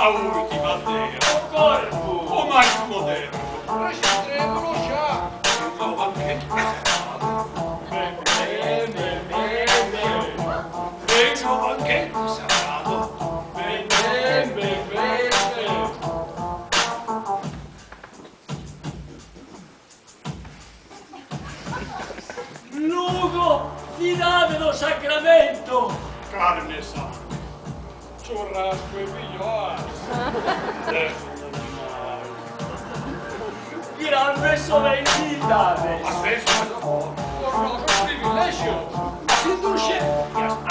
A última dea. O corpo. O máis moderno. Rexistrémolo xa. O banquete sagrado. Ben. Ven ao banquete sagrado. Ben. Lugo, cidade do Sacramento. Carne santa. Churrasco e pilloas. Gran solemnidade. As festas do amor. Os nosos privilexios. As indulgencias.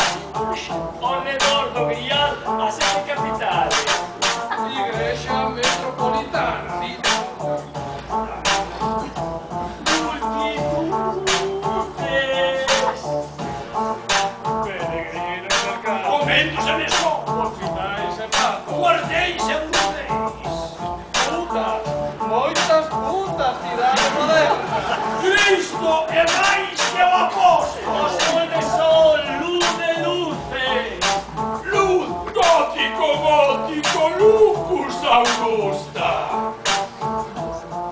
As indulgencias. Ao redor do Grial, a sete capitales. Igrexa metropolitana. Peregrinos del campo. Conventos e mesón. Hospitais e pazos. Guardéis e burdeis. Putas. Moitas putas, cidade moderna. Cristo é máis que o apóstolo. O sol de sol, luz de luces. Luz gótico, gótico, lucus augusta.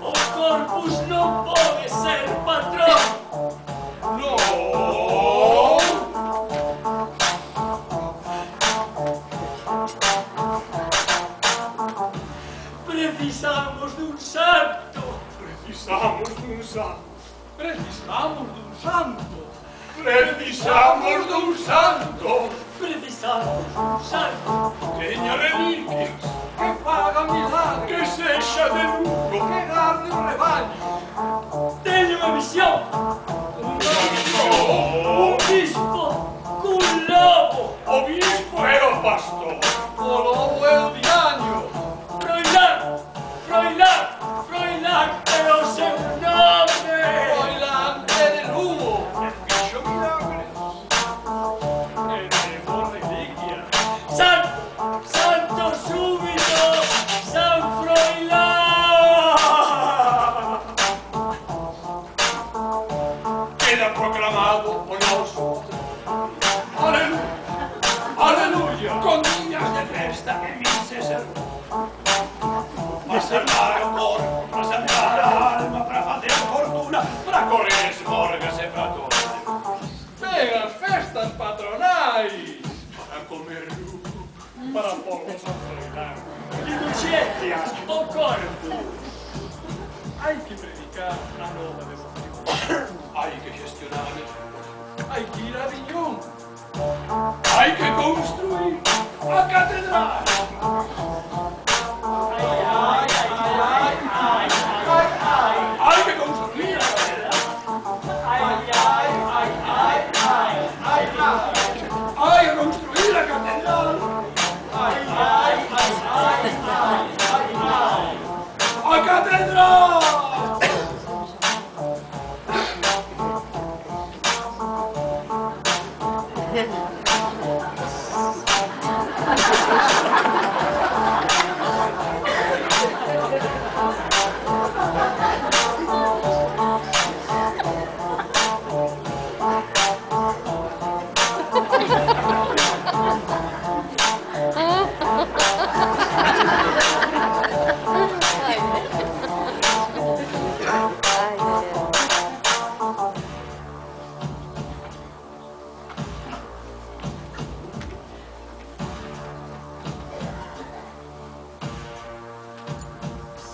O corpus non pode ser patrón. No. Precisamos dun santo. Precisamos dun santo. Precisamos dun santo. Precisamos dun santo. Precisamos dun santo. Teña reliquias. Que faga milagres. Que sexa de Lugo. Que garde o rebaño. Teño unha visión. Un bispo cun lobo. O bispo é o pastor. O lobo é o diaño. Froilán, é o seu nome. Froilán é de Lugo. Fixo milagres. E temos reliquias. Santo súbito, San Froilán. Queda proclamado o noso. Aleluya. Aleluya. Con niñas de festa e mises e para salvar o corpo, para salvar a alma, para facer fortuna, para correr esmorgas e para todo. Ven as festas patronais. Para comer lugo. Para polvos a Froilán. Indulgencias, o corpo. Hai que predicar a nova devoción. Hai que gestionar. Hai que ir a Viñón. Hai que construir a catedral. Hai que construir a catedral. Hai que construir a catedral. A catedral.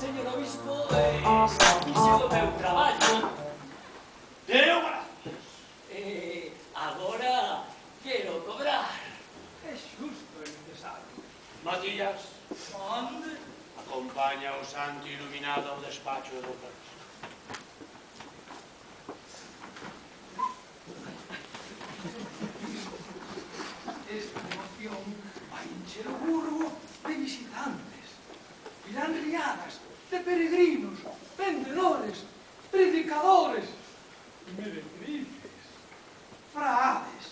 Señor obispo, hice o meu traballo. Deo gracias. Agora quero cobrar. É xusto e necesario. Matías, Onde? acompaña o santo iluminado ao despacho do Pérez. Esta emoción vai encher o burgo de visitantes. Irán riadas de peregrinos, vendedores, predicadores, meretrices, fraades.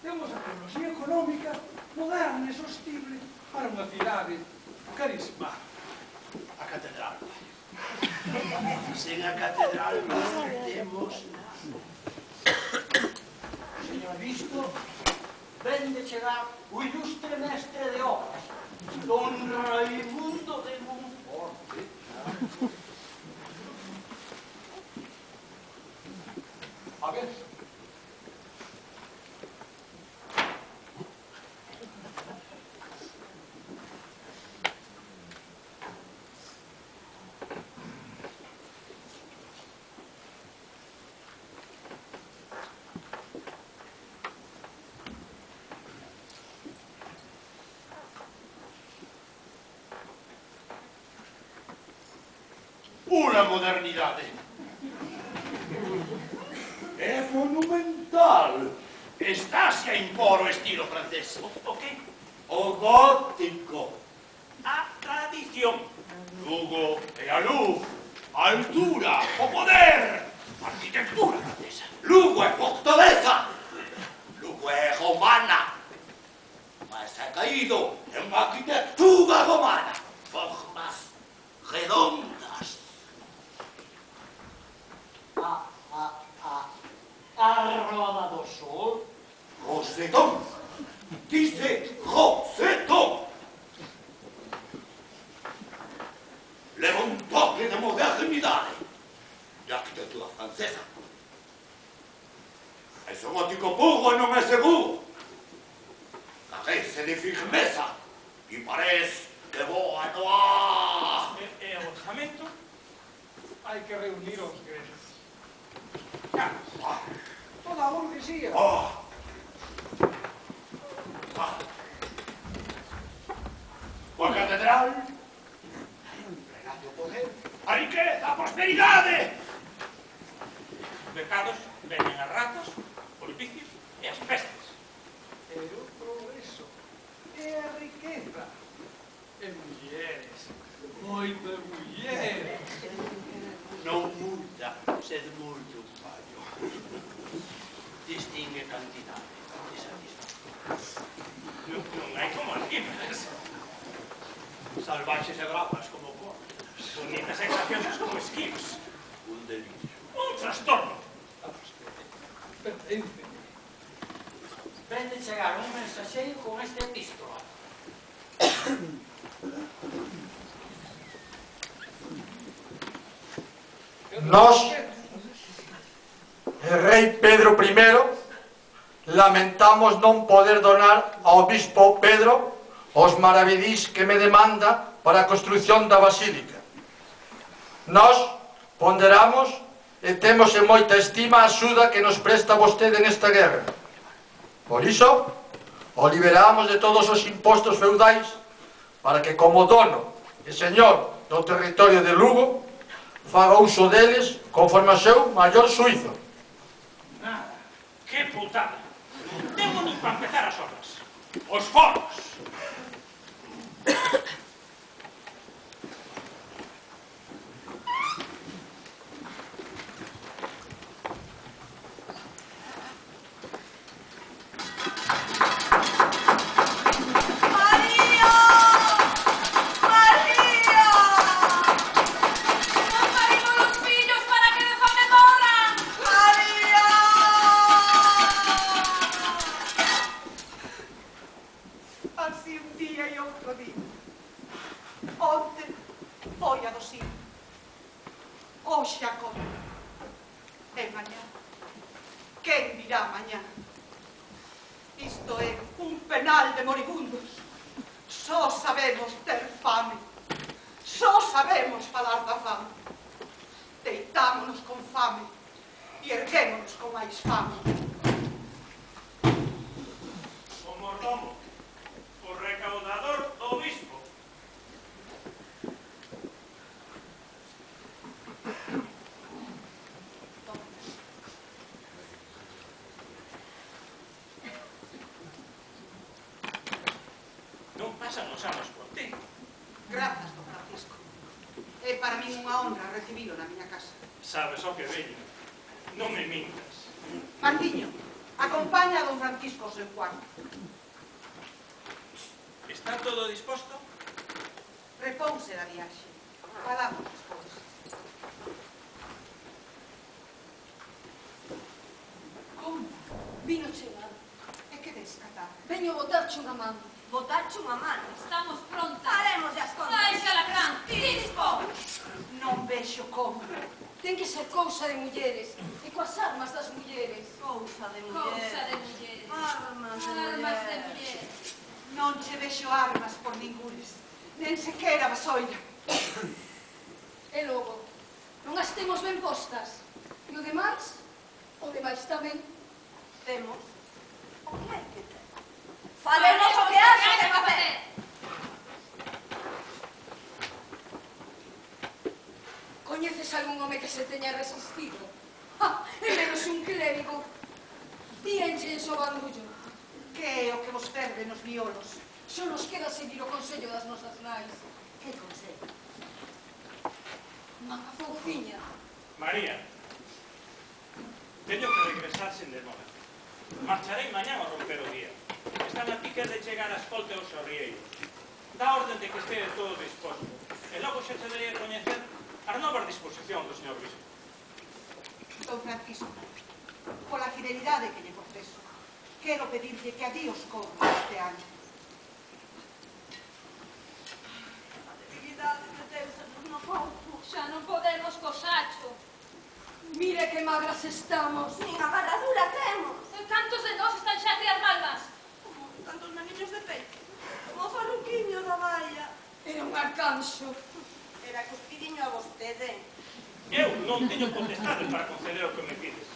Temos a tecnoloxía económica moderna e sostible para unha cidade carismática. A catedral. Sen a catedral non temos nada. Señor Bispo, ven de chegar o ilustre mestre de obras, Don Pura modernidade. É monumental. Estáse a impor o estilo francés. O qué? O gótico. A tradición. Lugo e a luz, a altura, o poder, a arquitectura francesa. Lugo é fortaleza, Lugo é romana, mas é caído en unha arquitectura romana. Formas redondas. A roda do sol. Rosetón. Dice rosetón. Leva un toque de modernidade de arquitectura francesa. Ese gótico puro non é seguro. Carece de firmeza e parece que voa no ar. E o orzamento? Hai que reunir os grelos. Ah, Toda a burguesía. ah, ah. Coa catedral, plegado o poder, a riqueza, a prosperidade. Mercados venden as ratas, os vicios e as pestes. E o progreso. E a riqueza. E mulleres. Moitas mulleres. Non muda, sed moito fallo. Distingue cantidade de satisfacción. Non hai como as guimas. Salvaxes e bravas como cortes. Bonitas e graciosas como esquivos. Un delirio. Un trastorno. Pertence. Ven de chegar un mensaxeiro con este epístola. Nós, el rei Pedro I, lamentamos non poder donar ao bispo Pedro os maravedís que me demanda para a construción da basílica. Nós ponderamos e temos en moita estima a axuda que nos presta vostede nesta guerra. Por iso, o liberamos de todos os impostos feudais para que, como dono e señor do territorio de Lugo, faga uso deles conforme ao seu maior suízo. Nada. Que putada. Temos nin para empezar as obras. Os foros. Así un día e outro día. Onte foi a do sí. Hoxe a coma. E mañá. Quen dirá mañá? Isto é un penal de moribundos. Só sabemos ter fame. Só sabemos falar da fame. Deitámonos con fame e erguémonos con máis fame. O mordomo. O recaudador do obispo. Non pasan os anos por ti. Grazas, don Francisco. É para min unha honra recibilo na miña casa. Sabes o que veño. Non me mintas. Martiño, acompaña a don Francisco ao seu cuarto. Está todo disposto? Repouse da viaxe. Falamos despois. Como? Vino chegar. E que descatar? Veño botarche unha man. Botarche unha mano. Estamos prontas. Faremos as contas. Vais, alacrán. Dispo. Non vexo como. Ten que ser cousa de mulleres. E coas armas das mulleres. Cousa de Cousa de muller. mulleres. Armas de Armas de muller. mulleres. Non che vexo armas por ningunes. Nen sequera vasoira. E logo, non as temos ben postas. E o demais? O demais tamén. Temos. O que hai que ter? Faremos o que haxe que facer. Con Coñeces algún home que se teña resistido? E menos un clérigo. Díenlle o bandullo. Que é o que vos ferve nos violos? Só nos queda seguir o consello das nosas nais. Que consello? Manga Fouciña. María, teño que regresar sen demora. Marcharei mañán ao romper o día. Están a piques de chegar a escolte aos arrieiros. Dá orden de que este todo disposto. E logo xa se debería coñecer as novas disposicións do señor bispo. Don Francisco, pola fidelidade que lle confeso, quero pedirlle que a Dios corra este ano. A debilidade meteuse-nos no corpo. Xa non podemos co sacho. Mire que magras estamos. Nin a varadura temos. E cantos de nós están xa a criar malvas? Como tantos meniños de peito. Como o farruquiño da baia. Era un arcanxo. Era cuspidiño a vostede. Eu non teño potestade para conceder o que me pides.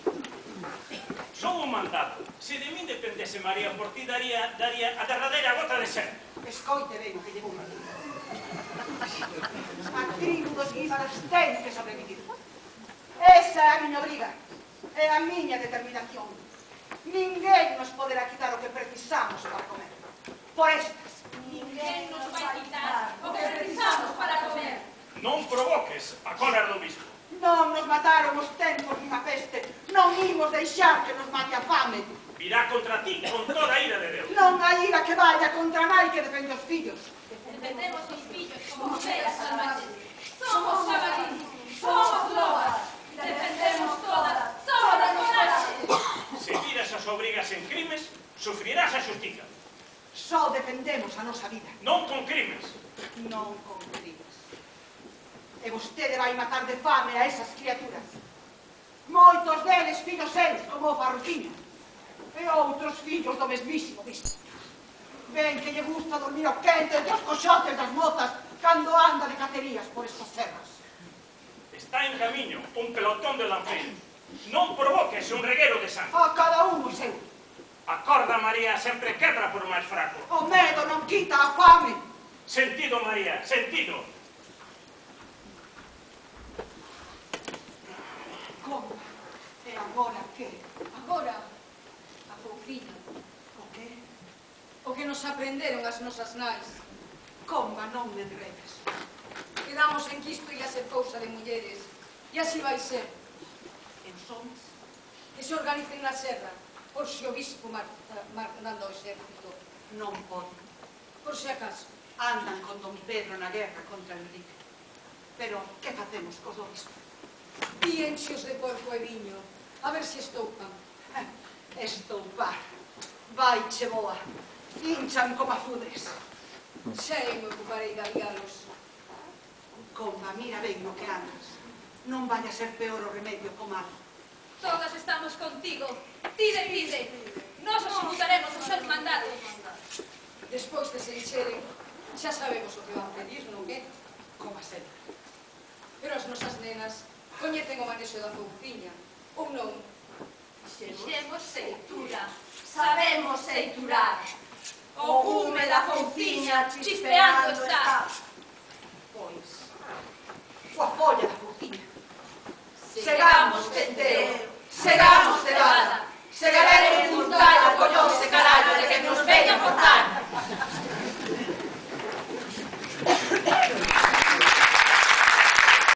Son un mandato. Se de min dependese María, por ti daría a derradeira gota de ser. Escoite ben o que lle vou dicir. A tribu dos guíbaros ten que sobrevivir. Esa é a miña obriga. É a miña determinación. Ninguén nos poderá quitar o que precisamos para comer. Por estas. Ninguén nos vai quitar o que precisamos para comer. Non provoques a cólera do bispo. Non nos mataron os tempos nin a peste. Non imos deixar que nos mate a fame. Virá contra ti con toda a ira de Deus. Non hai ira que vaya contra a nai que defende os fillos. Defendemos os fillos como ovellas salvajes. Somos jabalíes, somos lobas. Defendemos todas, somos de coraxe. Se viras as obrigas en crimes, sufrirás a xustiza. Só defendemos a nosa vida. Non con crimes. Non con crimes. E vostede vai matar de fame a esas criaturas. Moitos deles fillos seus, como o Farruquiño. E outros fillos do mesmísimo bispo. Ben que lle gusta dormir ao quente entre os coxotes das mozas cando anda de cacerías por estas serras. Está en camiño un pelotón de lanceiros. Non provoques un reguero de sangue. A cada un o seu. A corda, María, sempre quebra por máis fraco. O medo non quita a fame. Sentido, María, sentido. Como? E agora que? Agora, a Fouciña. O que? O que nos aprenderon as nosas nais. Comba, non me enredes. Quedamos en que isto ia ser cousa de mulleres. E así vai ser. E os homes? Que se organicen na serra. Por se o bispo mandando ao exército. Non poden. Por se acaso. Andan con don Pedro na guerra contra Enrique. Pero, que facemos cos do bispo? Píenxos de porco e viño. A ver se estoupan. Estoupar. Vaiche boa. Hinchan como a fudes. Xa eu me ocuparei de avialos. Comba, mira ben no que andas. Non vaya a ser peor o remedio co mal. Todas estamos contigo. Ti decide. Nós os executaremos os seus mandatos. Despois de se enxeren, xa sabemos o que van pedir, non é? Como a sempre. Pero as nosas nenas coñecen o manexo da Fouciña. Ou non? Fixemos seitura. Sabemos seiturar. O cume da Fouciña chispeando está. Pois, coa folla da Fouciña. Segamos, tenteo. Segamos,